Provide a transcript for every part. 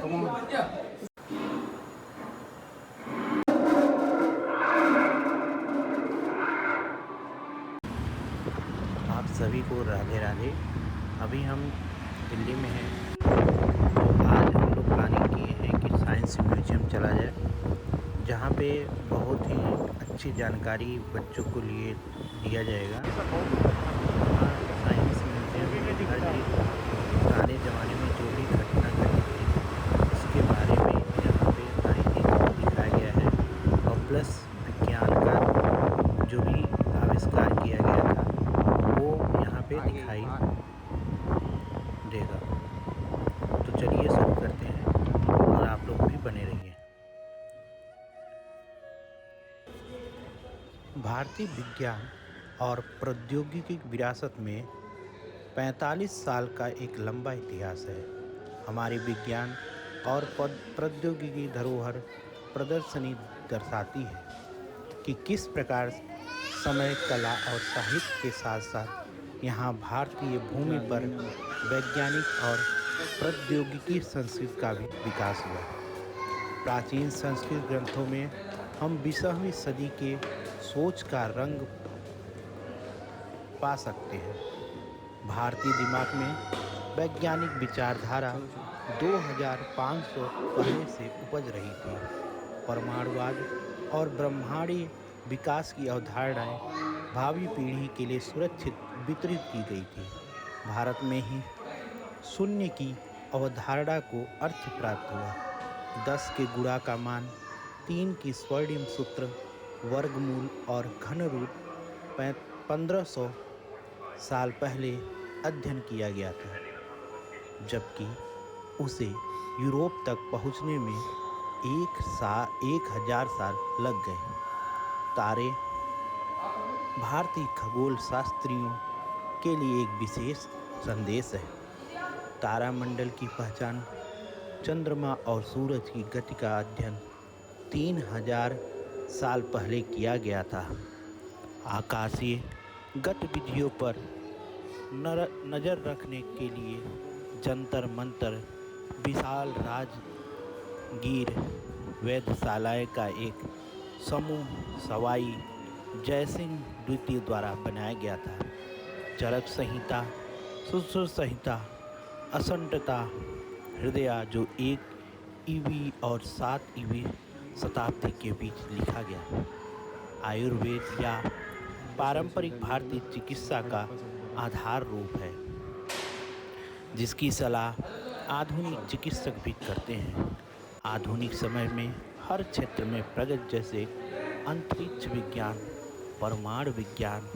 आप सभी को राधे राधे। अभी हम दिल्ली में हैं, तो आज हम लोग प्लानिंग किए हैं कि साइंस म्यूजियम चला जाए, जहाँ पे बहुत ही अच्छी जानकारी बच्चों को लिए दिया जाएगा। वहाँ साइंस म्यूजियम में हर चीज़ पुराने ज़माने में जो भी घटना घटी थी उसके बारे में यहाँ पे सारी चीज़ों को दिखाया गया है, और प्लस विज्ञान का जो भी आविष्कार किया गया था वो यहाँ पे दिखाई देगा। तो चलिए शुरू करते हैं, और आप लोग भी बने रहिए। भारतीय विज्ञान और प्रौद्योगिकी विरासत में 45 साल का एक लंबा इतिहास है। हमारी विज्ञान और प्रौद्योगिकी धरोहर प्रदर्शनी दर्शाती है कि किस प्रकार समय, कला और साहित्य के साथ साथ यहाँ भारतीय भूमि पर वैज्ञानिक और प्रौद्योगिकी संस्कृति का भी विकास हुआ। प्राचीन संस्कृत ग्रंथों में हम 20वीं सदी के सोच का रंग पा सकते हैं। भारतीय दिमाग में वैज्ञानिक विचारधारा 2500 पहले से उपज रही थी। परमाणुवाद और ब्रह्मांडीय विकास की अवधारणाएं भावी पीढ़ी के लिए सुरक्षित वितरित की गई थी। भारत में ही शून्य की अवधारणा को अर्थ प्राप्त हुआ। 10 के गुणा का मान, 3 की स्वर्णिम सूत्र, वर्गमूल और घन रूप 1500 साल पहले अध्ययन किया गया था, जबकि उसे यूरोप तक पहुंचने में 1000 साल लग गए। तारे भारतीय खगोल शास्त्रियों के लिए एक विशेष संदेश है। तारामंडल की पहचान, चंद्रमा और सूरज की गति का अध्ययन 3000 साल पहले किया गया था। आकाशीय गतिविधियों पर नज़र रखने के लिए जंतर मंतर, विशाल राजगीर वेधशालाएं का एक समूह सवाई जयसिंह द्वितीय द्वारा बनाया गया था। चरक संहिता, सुश्रुत संहिता, असंटता हृदया, जो 1 ईवी और 7 ईवी शताब्दी के बीच लिखा गया। आयुर्वेद या पारंपरिक भारतीय चिकित्सा का आधार रूप है, जिसकी सलाह आधुनिक चिकित्सक भी करते हैं। आधुनिक समय में हर क्षेत्र में प्रगति, जैसे अंतरिक्ष विज्ञान, परमाणु विज्ञान,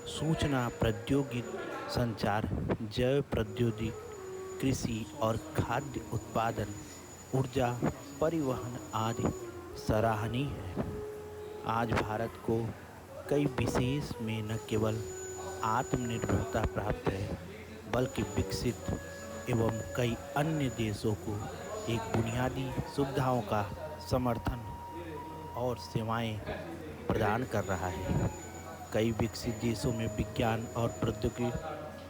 सूचना प्रौद्योगिकी, संचार, जैव प्रौद्योगिकी, कृषि और खाद्य उत्पादन, ऊर्जा, परिवहन आदि सराहनीय है। आज भारत को कई विशेष में न केवल आत्मनिर्भरता प्राप्त है, बल्कि विकसित एवं कई अन्य देशों को एक बुनियादी सुविधाओं का समर्थन और सेवाएं प्रदान कर रहा है। कई विकसित देशों में विज्ञान और प्रौद्योगिकी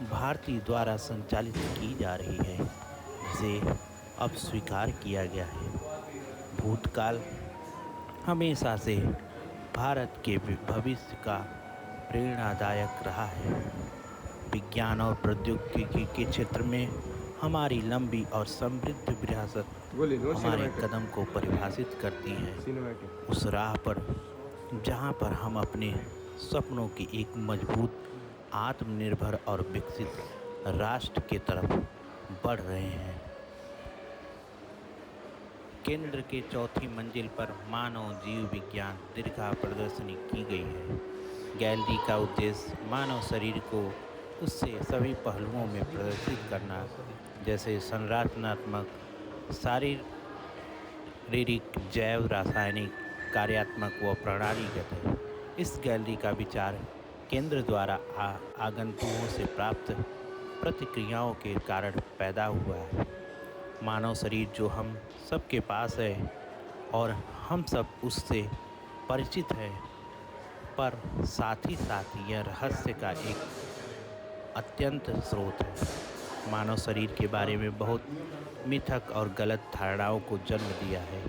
भारतीय द्वारा संचालित की जा रही है, जिसे अब स्वीकार किया गया है। भूतकाल हमेशा से भारत के भविष्य का प्रेरणादायक रहा है। विज्ञान और प्रौद्योगिकी के क्षेत्र में हमारी लंबी और समृद्ध विरासत हमारे कदम को परिभाषित करती है, उस राह पर जहां पर हम अपने सपनों की एक मजबूत, आत्मनिर्भर और विकसित राष्ट्र के तरफ बढ़ रहे हैं। केंद्र के चौथी मंजिल पर मानव जीव विज्ञान दीर्घा प्रदर्शनी की गई है। गैलरी का उद्देश्य मानव शरीर को उससे सभी पहलुओं में प्रदर्शित करना, जैसे संरचनात्मक, शारीरिक, जैव रासायनिक, कार्यात्मक व प्रणालीगत है। इस गैलरी का विचार केंद्र द्वारा आगंतुकों से प्राप्त प्रतिक्रियाओं के कारण पैदा हुआ है। मानव शरीर जो हम सबके पास है और हम सब उससे परिचित है, पर साथ ही साथ यह रहस्य का एक अत्यंत स्रोत है। मानव शरीर के बारे में बहुत मिथक और गलत धारणाओं को जन्म दिया है।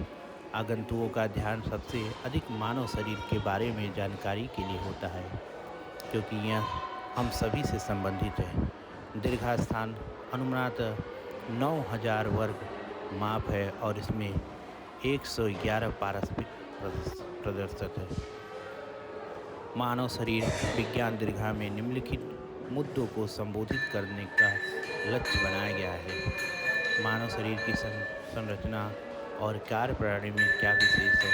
आगंतुकों का ध्यान सबसे अधिक मानव शरीर के बारे में जानकारी के लिए होता है, क्योंकि यह हम सभी से संबंधित है। दीर्घा स्थान अनुमानतः 9000 वर्ग माप है और इसमें 111 पारस्परिक प्रदर्शित है। मानव शरीर विज्ञान दीर्घा में निम्नलिखित मुद्दों को संबोधित करने का लक्ष्य बनाया गया है। मानव शरीर की संरचना और कार्यप्रणाली में क्या विशेष है,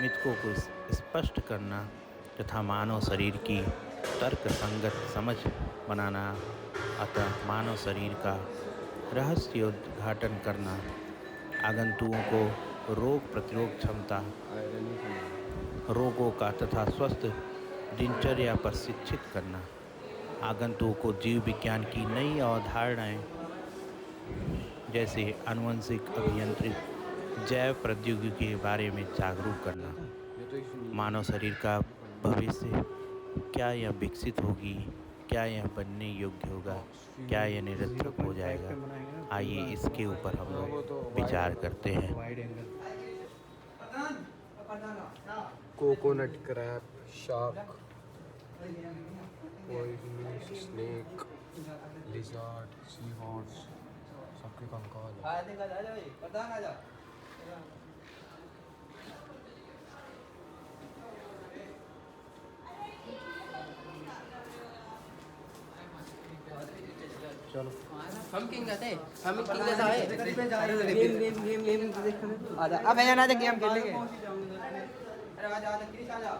मिथकों को स्पष्ट करना तथा मानव शरीर की तर्कसंगत समझ बनाना, अतः मानव शरीर का रहस्योद्घाटन करना, आगंतुकों को रोग प्रतिरोध क्षमता, रोगों का तथा स्वस्थ दिनचर्या पर शिक्षित करना, आगंतुकों को जीव विज्ञान की नई अवधारणाएं जैसे आनुवंशिक अभियांत्रिकी, जैव प्रौद्योगिकी के बारे में जागरूक करना, मानव शरीर का भविष्य, क्या यह विकसित होगी, क्या यह बनने योग्य होगा, क्या यह निरर्थक हो जाएगा। आइए इसके ऊपर हम लोग विचार करते हैं। Coconut crab, shark, poisonous snake, lizard, sea horse, सबके कंकाल है। चलो हम किंग कहते हैं, हम किंग जैसा है। गेम देख आजा अब मैं ना गेम खेलेंगे। अरे आजा आजा क्रिश आजा।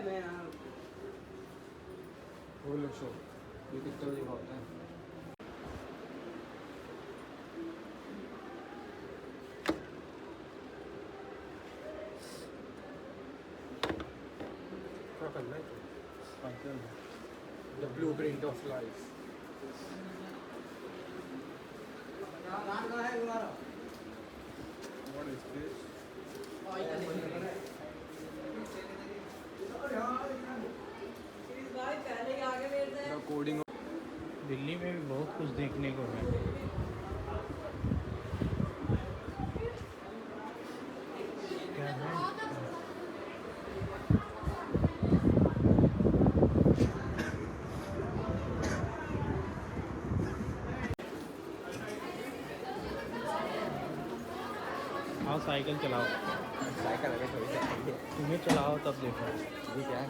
मैं वो लोग शो ये कितना बजे होता है? क्या करना है? The blueprint of life. What is this? The coding. Delhi में भी बहुत कुछ देखने को है। क्या है? आओ साइकिल चलाओ। साइकिल अगर थोड़ी सी तुम्हें चलाओ तब देखो। ये क्या है?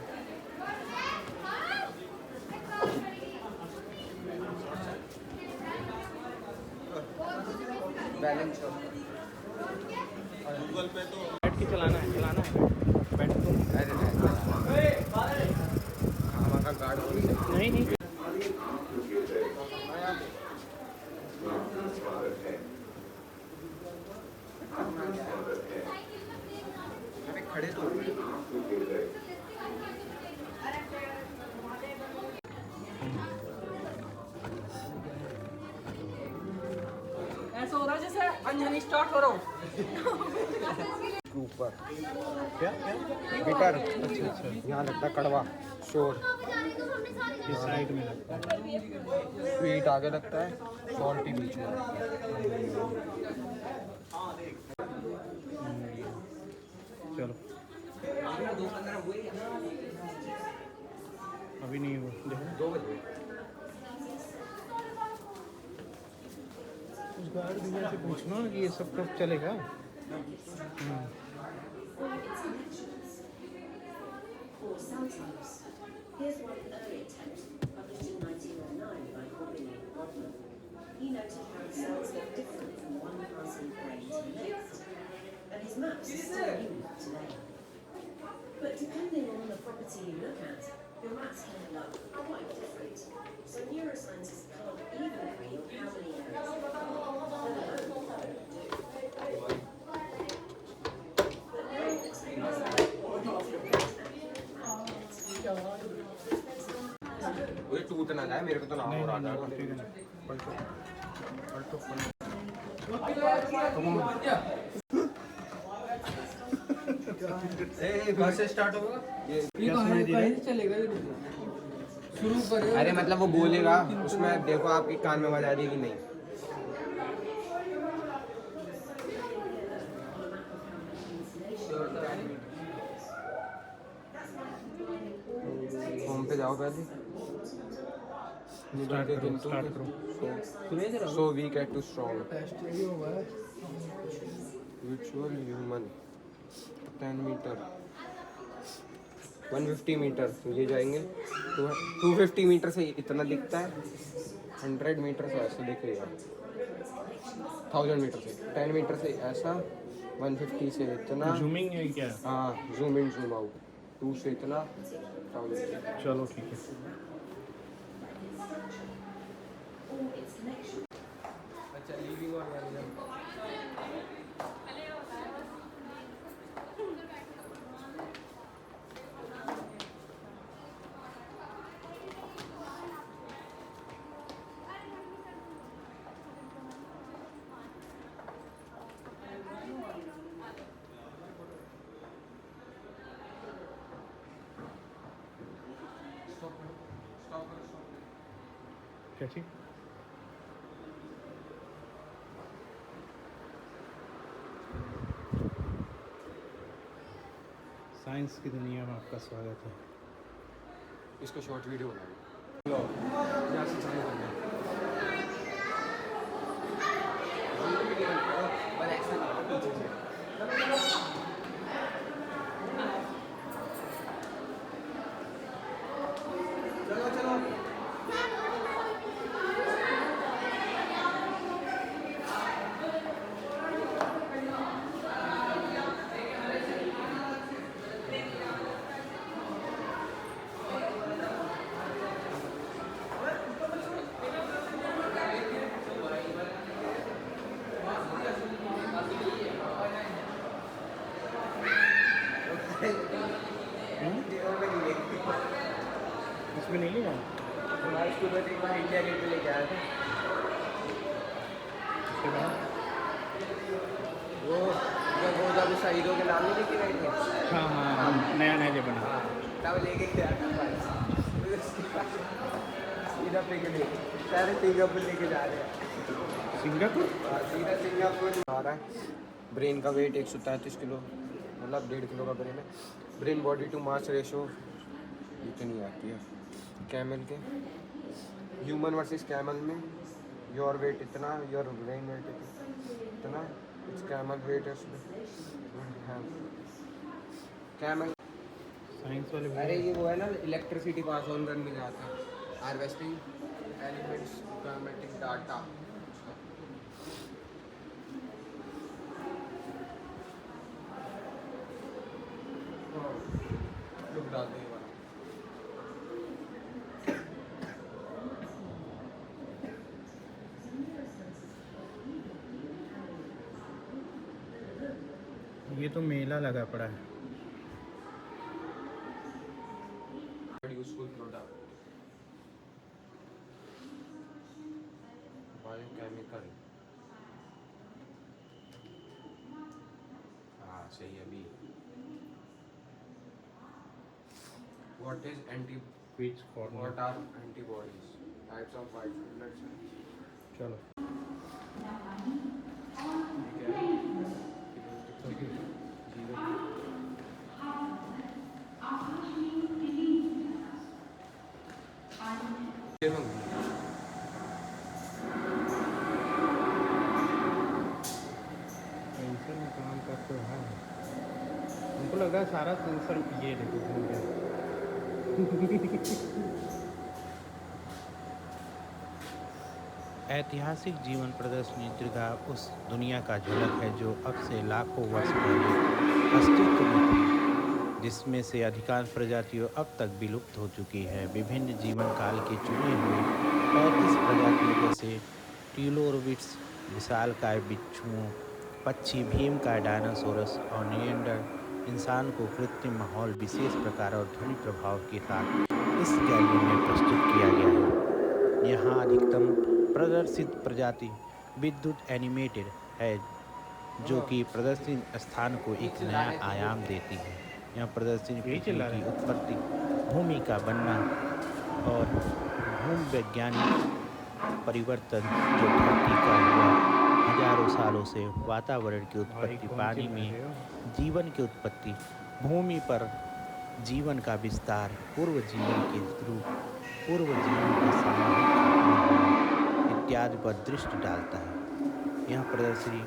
बैलेंस गूगल पे तो बैठ के चलाना है बैठ के। हमारा गार्ड नहीं खड़े तो ऐसा हो रहा है जैसे अंजनी स्टार्ट करो। ऊपर क्या गिटार। अच्छा यहाँ लगता है कड़वा शोर, इस साइड में लगता है। स्वीट आगे लगता है, सॉल्टी बीच में लगता है। चलो अभी नहीं हुआ, देखो 2 बजे। उस गार्ड भैया से पूछना कि ये सब कब चलेगा। Or sometimes. Here's one early attempt, published in 1909 by Corbinian Rodman. He noted how the cells look different from one passing brain to the next, and his maps are still used today. But depending on the property you look at, your maps can look quite different. So neuroscientists can't even agree on how many areas they cover, let alone what they do. But now it's वो टूट ना जाए, मेरे को तो ना हो रहा था। बस स्टार्ट होगा। ये चलेगा शुरू करें। अरे मतलब वो बोलेगा उसमें देखो आपके कान में आवाज आ रही है कि नहीं। बताओ पहले स्टार्ट करो। सुने थे so weak at to strong test ये हुआ है। विचुअल ह्यूमन 10 मीटर 150 मीटर ये जाएंगे तो 250 मीटर से इतना दिखता है, 100 मीटर से ऐसा दिखेगा, 1000 मीटर से 10 मीटर से ऐसा, 150 से इतना, जूमिंग है क्या? हाँ जूम इन जूम आउट, 2 से इतना 1000 से। चलो ठीक है। अच्छा लीविंग और वैल्यूम क्या चीज? साइंस की दुनिया में आपका स्वागत है। इसको शॉर्ट वीडियो बनाओ यहाँ से चालू करना है। इसमें नहीं लिया? हमारे स्कूल में एक बार इंडिया गेट पे लेके आए थे, उसके बाद वो जब शहीदों के नाम नहीं लिखे गए थे, हाँ हाँ हाँ, नया नया जो बना। तब लेके गया था सीधा पे के लिए सारे सिंगापुर लेके जा रहे हैं। सिंगापुर? सीधा सिंगापुर आ रहा है। ब्रेन का वेट 133 किलो, मतलब 1.5 किलो का ब्रेन है। Brain body to mass ratio इतनी आती है। कैमल के ह्यूमन वर्सेस कैमल में योर वेट इतना, योर ब्रेन वेट इतना, इट्स कैमल वेट है कैमल। साइंस वाले अरे ये वो है ना इलेक्ट्रिसिटी पास ऑन करने जाता है, harvesting elements chromatic data. Look डालते हैं वाला। ये तो मेला लगा पड़ा है। यूजफुल प्रोडक्ट बायोकेमिकल, हाँ सही अभी। What is anti quiz corner. What are antibodies, types of white blood cells. चलो सेंसर में काम करते हैं। हमको लगा सारा सेंसर ये देखो घूम गया। ऐतिहासिक जीवन प्रदर्शनी दीर्घा उस दुनिया का झलक है जो अब से लाखों वर्ष पहले अस्तित्व में थी, जिसमें से अधिकांश प्रजातियों अब तक विलुप्त हो चुकी है। विभिन्न जीवन काल के चुने हुए 35 प्रजातियों जैसे ट्यूलोरबिट्स, विशालकाय बिच्छुओं, पक्षी, भीमकाय डायनासोरस और निएंडर इंसान को कृत्रिम माहौल, विशेष प्रकार और ध्वनि प्रभाव के साथ इस गैलरी में प्रस्तुत किया गया है। यहाँ अधिकतम प्रदर्शित प्रजाति विद्युत एनिमेटेड है, जो कि प्रदर्शनी स्थान को एक नया आयाम देती है। यह प्रदर्शनी पृथ्वी की उत्पत्ति, भूमि का बनना और भूवैज्ञानिक परिवर्तन जो धरती का हुआ हजारों सालों से, वातावरण की उत्पत्ति, पानी में जीवन की उत्पत्ति, भूमि पर जीवन का विस्तार, पूर्व जीवन के रूप, पूर्व जीवन का सामूहिक खात्मा होना इत्यादि पर दृष्टि डालता है। यह प्रदर्शनी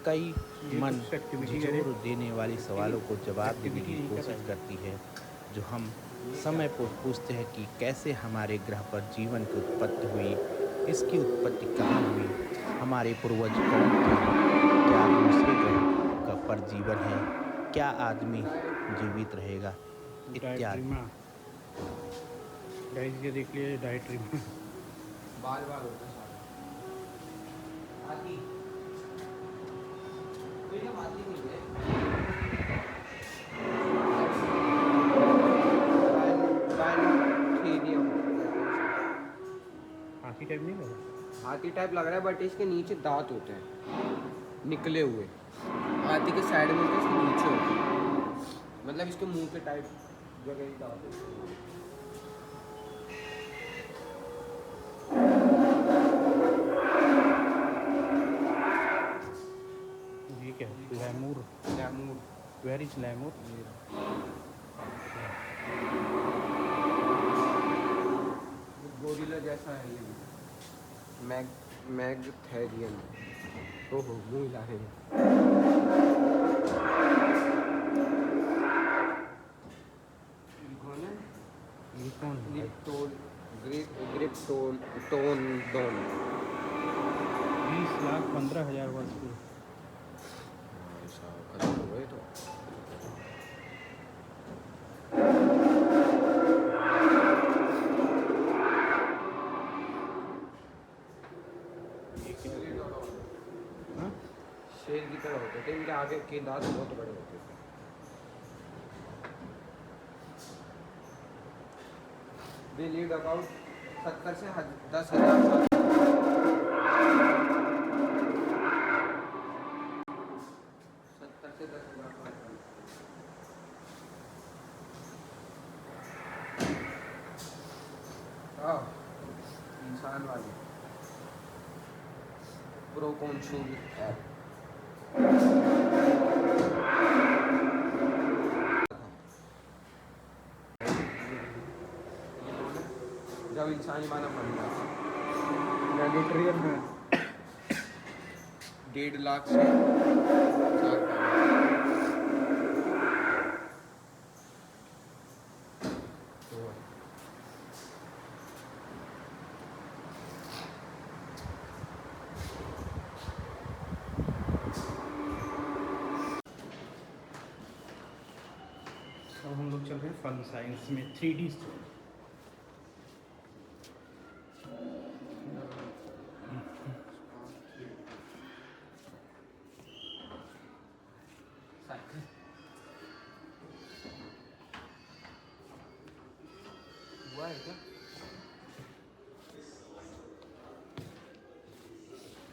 कई ये मन कुछ activity करे। जोर देने वाले सवालों को जवाब देने Activity की नहीं कर कोशिश रहा है। करती है, जो हम समय पर पूछते हैं कि कैसे हमारे ग्रह पर जीवन की उत्पत्ति हुई, इसकी उत्पत्ति कहाँ हुई, हमारे पूर्वज कौन थे, क्या दूसरे ग्रह पर जीवन है, क्या आदमी जीवित रहेगा इत्यादि। डायट्रीमा गाइस, ये देख लिए डायट्रीमा। बाल बाल होता है सारा। हाथी टाइप नहीं लगा? हाथी टाइप लग रहा है बट इसके नीचे दांत होते हैं निकले हुए। हाथी के साइड में तो इसके नीचे होते हैं, मतलब इसके मुंह के टाइप जगह ही दांत होते हैं। ये क्या है? Lemur. Lemur. Where is lemur? Gorilla जैसा है ये भी। मैगथेरियन। ओहो मुंह हिला रहे हैं। कौन है? ये कौन है? ग्रिप्टोन टोन 20,15,000 वर्ष की। खत्म हो गए तो। ये क्या है? हाँ? शेर की तरह होते थे, इनके आगे के दांत बहुत बड़े होते थे। They lived about 70 से 10,000 साल। 70 से 10,000 साल। इंसान वाले प्रोकॉन्सूल ऐप। जब इंसानी मानव बन गया वेजिटेरियन है। 1.5 लाख से 4 अब हम लोग चल रहे हैं फन साइंस में 3D स्टोन। हुआ है क्या?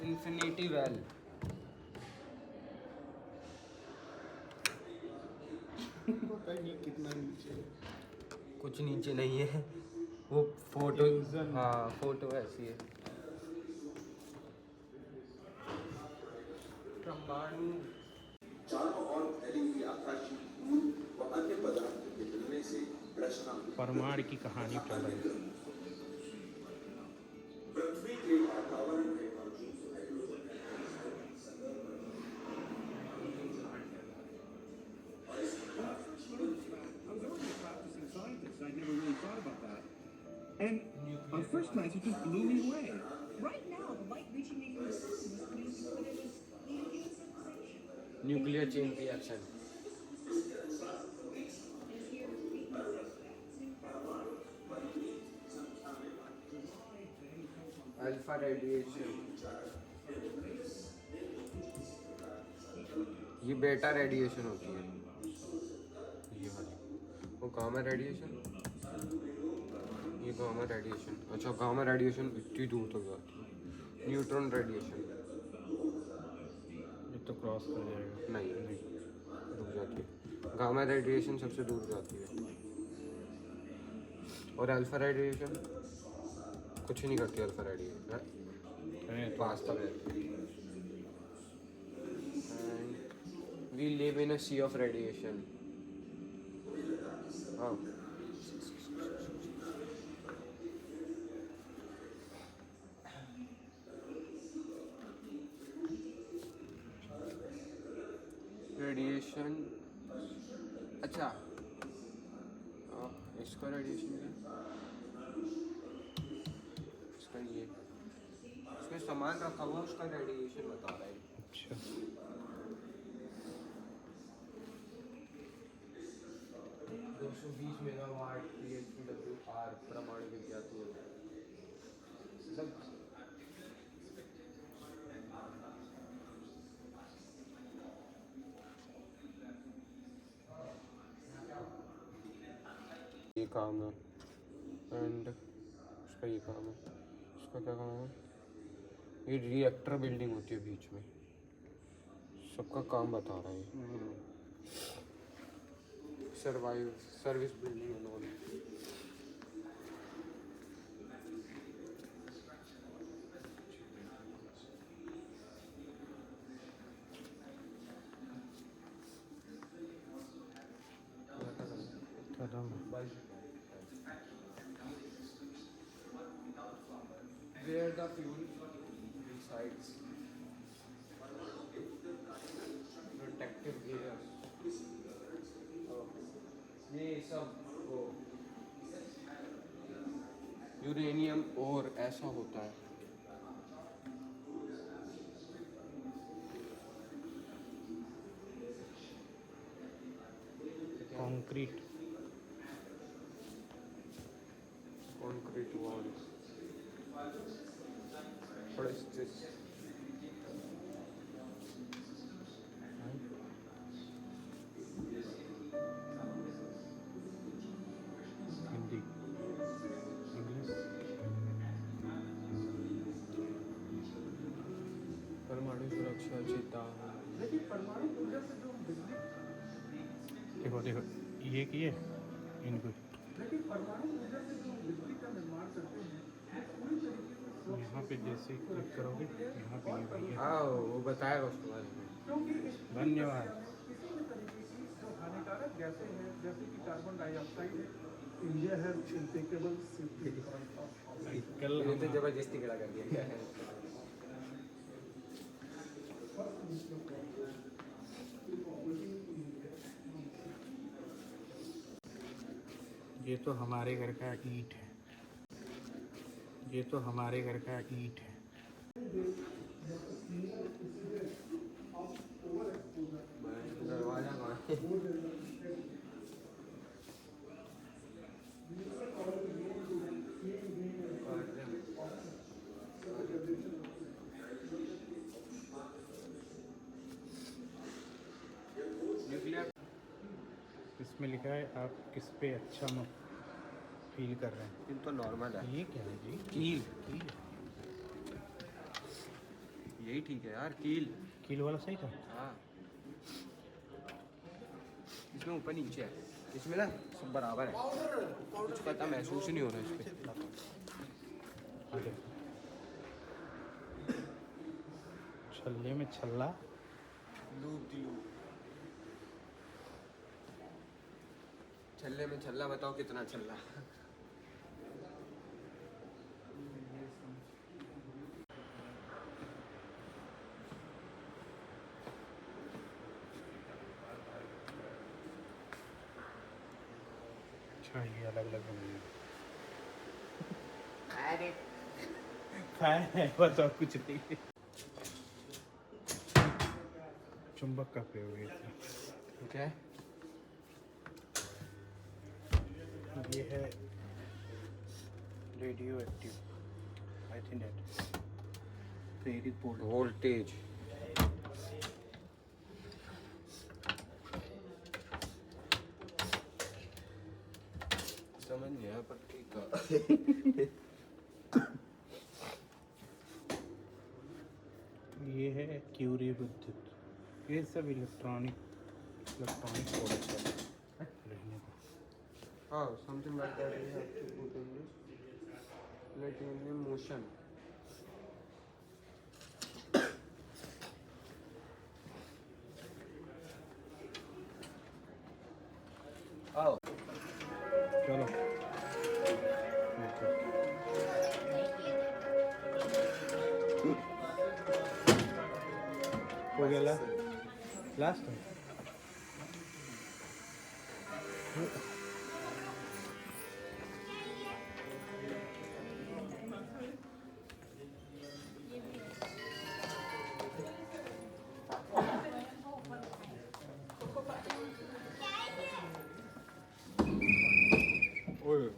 Infinity well. पता नहीं कितना नीचे। कुछ नीचे नहीं है, वो फोटो। Illusion। हाँ फोटो ऐसी है। परमाणु चारों ओर फैली हुई आकाशीय धूल व अन्य पदार्थों के मिलने से रचना परमाणु की कहानी चल रही है। पृथ्वी के वातावरण में मौजूद hydrogen Practicing scientist, I never really thought about that. And on first glance, it just blew me away. Right now, the light reaching me from the sun must mean that it is leading to civilization. Nuclear chain reaction. And here to speak to us alpha radiation. ये बेटा radiation होती है, ये वाली। वो gamma radiation, ये gamma radiation. अच्छा gamma radiation इतनी दूर तक जाती है। न्यूट्रॉन रेडिएशन ये तो क्रॉस कर जाएगा। नहीं रुक जाती है। गामा रेडिएशन सबसे दूर जाती है, और अल्फा रेडिएशन कुछ नहीं करती। अल्फा रेडिएशन पास तक रहती है। We live in a sea of radiation. हाँ रेडिएशन अच्छा इसका रेडिएशन इसका ये इसमें सामान रखा हुआ उसका रेडिएशन बता रहा है अच्छा 220 मेगावाट PHWR प्रमाण विज्ञात मतलब ये काम है एंड उसका ये काम है उसका क्या काम है ये रिएक्टर बिल्डिंग होती है बीच में सबका काम बता रहा है survive service building and all where the fuel resides protective gears ये सब वो यूरेनियम और ऐसा होता है concrete concrete walls. What is this? Hindi English परमाणु सुरक्षा चेतावनी देखो देखो ये किए इनको यहाँ पे जैसे क्लिक करोगे यहाँ पे ये भैया हाँ वो बताएगा उसके बारे में धन्यवाद हानिकारक गैसें हैं जैसे कि कार्बन डाइऑक्साइड है इंडिया है इनटेकेबल कल ये तो जबरदस्ती खड़ा कर दिया क्या है ये तो हमारे घर का ईंट है ये तो हमारे घर का ईंट है दरवाजा कहाँ है न्यूक्लियर इसमें लिखा है आप किस पे अच्छा फील कर रहे हैं तो नॉर्मल है ये क्या है जी कील कील यही ठीक है यार कील कील वाला सही था हाँ इसमें ऊपर नीचे है इसमें ना सब बराबर है कुछ पता महसूस ही नहीं हो रहा इस पे आगे छल्ले में छल्ला लूप दी लूप छल्ले में छल्ला बताओ कितना छल्ला अच्छा ये अलग अलग बने अरे है बस और कुछ नहीं है चुंबक का प्रयोग है इसमें। क्या है ये है radio active I think that प्रेरित वोल्टेज समझ नहीं आया पर ठीक है ये है क्यूरी विद्युत ये सब इलेक्ट्रॉनिक प्रोडक्ट है रहने को हाँ something like that we have to put in this let in motion Oh. चलो हो गया लास्ट है। ओए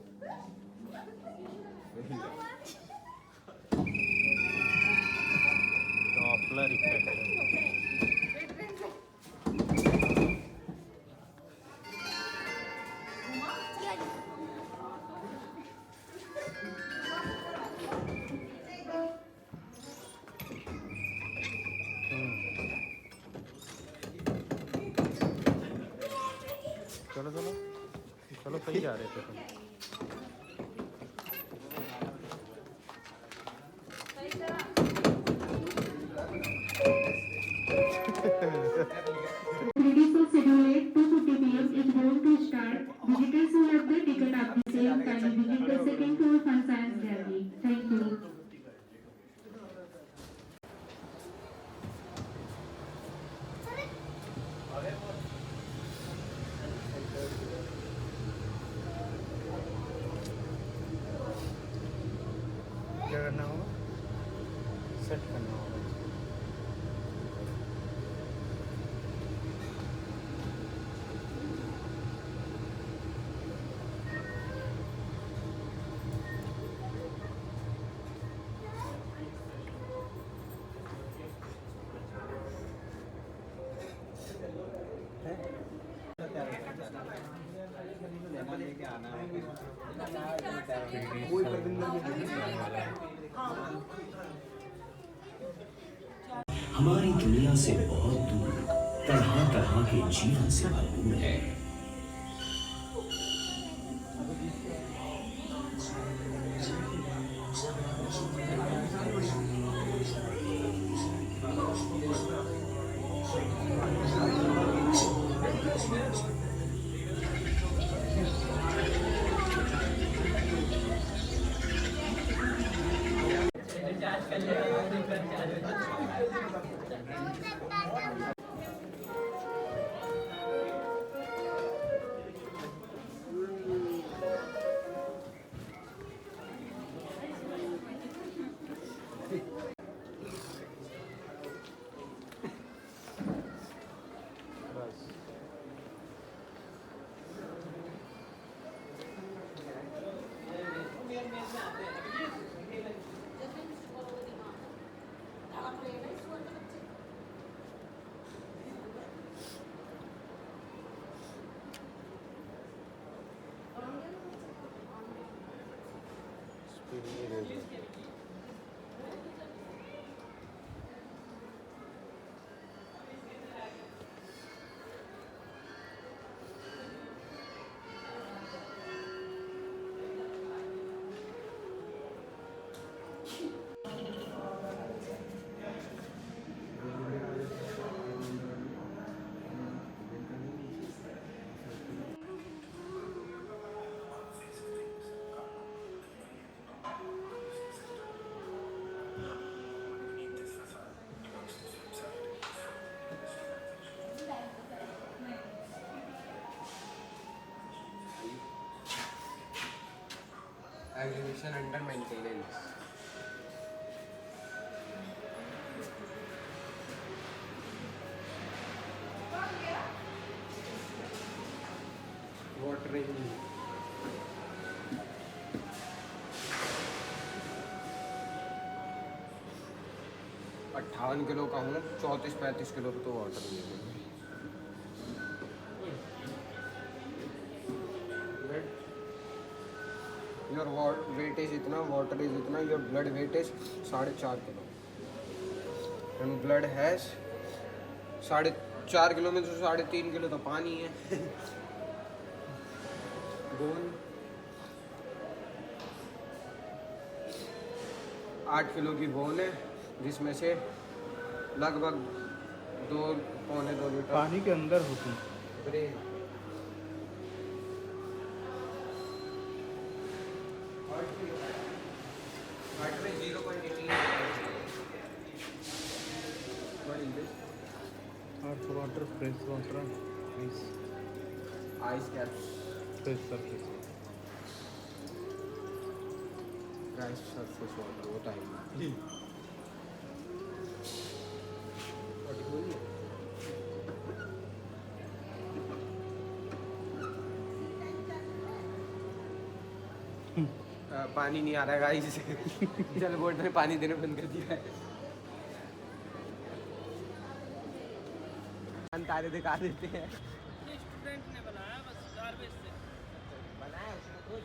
डॉपलर इफेक्ट है। चलो चलो चलो, सही जा रहे थे तुम। Ready for schedule at 2:50 p.m. is going to start. Visitors who have the ticket after same kindly visit the second floor Fun Science Gallery. Thank you. क्या करना होगा? सेट करना होगा। हमारी दुनिया से बहुत दूर तरह तरह के जीवन से भरपूर है। Exhibition under maintenance. Watering. 58 kilo का हूँ, 34-35 किलो तो वाटर मिलेगा। Your weight is इतना, water is इतना, your blood weight is 4.5 kilo, and blood has 4.5 kilo में तो 3.5 किलो तो पानी है। बोन 8 किलो की बोन है, जिसमें से लगभग 2-2.25 लीटर पानी के अंदर होती है। Brain water, fresh water, ice, ice caps, fresh surface. Rice surface water होता है। पानी नहीं आ रहा है गाइस। जल बोर्ड ने पानी देना बंद कर दिया है। तारे दिखा देते हैं। स्टूडेंट ने बनाया बस गार्बेज से बनाया उसने खुद।